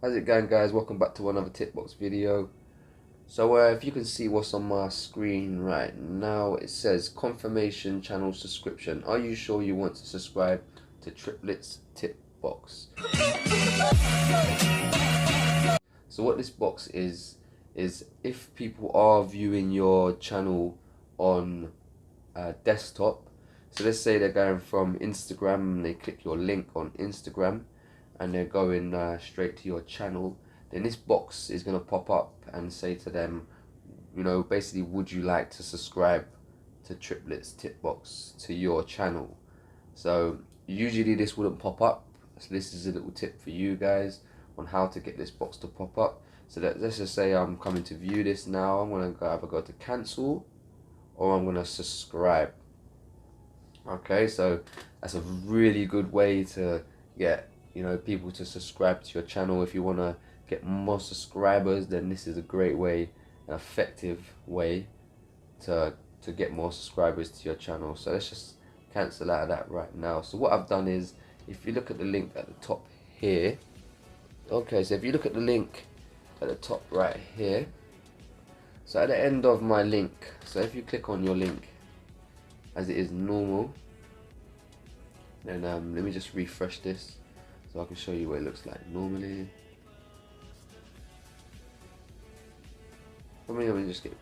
How's it going, guys? Welcome back to another Tipbox video. So if you can see what's on my screen right now, it says confirmation channel subscription. Are you sure you want to subscribe to Triplets Tipbox? So what this box is if people are viewing your channel on desktop, so let's say they're going from Instagram and they click your link on Instagram and they're going straight to your channel, then this box is going to pop up and say to them, you know, basically, would you like to subscribe to Triplets Tipbox to your channel? So usually this wouldn't pop up, so this is a little tip for you guys on how to get this box to pop up. So that, let's just say I'm coming to view this now. I'm going to either go to cancel or I'm going to subscribe. Okay, so that's a really good way to get, you know, people to subscribe to your channel. If you want to get more subscribers, then this is a great way, an effective way to get more subscribers to your channel. So let's just cancel out of that right now. So what I've done is, if you look at the link at the top here, okay, so if you look at the link at the top right here, so at the end of my link, so if you click on your link as it is normal, then let me just refresh this so I can show you what it looks like normally. Let me just get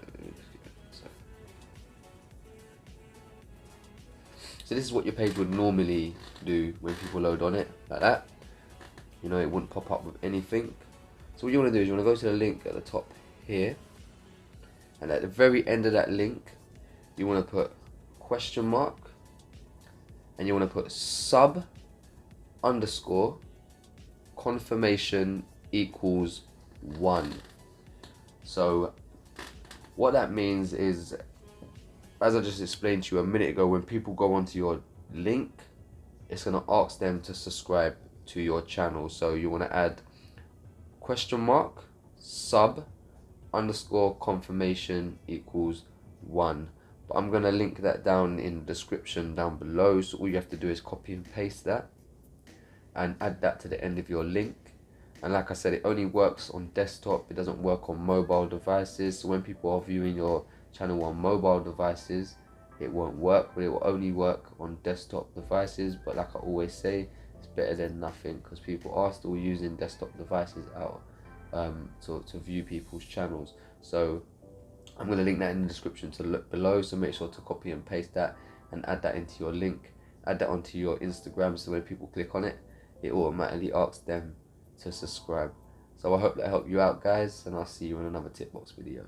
so this is what your page would normally do when people load on it, like that. You know, it wouldn't pop up with anything. So what you want to do is you want to go to the link at the top here, and at the very end of that link you want to put question mark, and you want to put sub underscore confirmation equals 1. So what that means is, as I just explained to you a minute ago, when people go onto your link, it's going to ask them to subscribe to your channel. So you want to add question mark sub underscore confirmation equals 1. But I'm going to link that down in the description down below, so all you have to do is copy and paste that and add that to the end of your link. And like I said, it only works on desktop, it doesn't work on mobile devices. So when people are viewing your channel on mobile devices, it won't work, but it will only work on desktop devices. But like I always say, it's better than nothing, because people are still using desktop devices out to view people's channels. So I'm going to link that in the description to look below, so make sure to copy and paste that and add that into your link, add that onto your Instagram, so when people click on it, it automatically asks them to subscribe. So I hope that helped you out, guys, and I'll see you in another Tipbox video.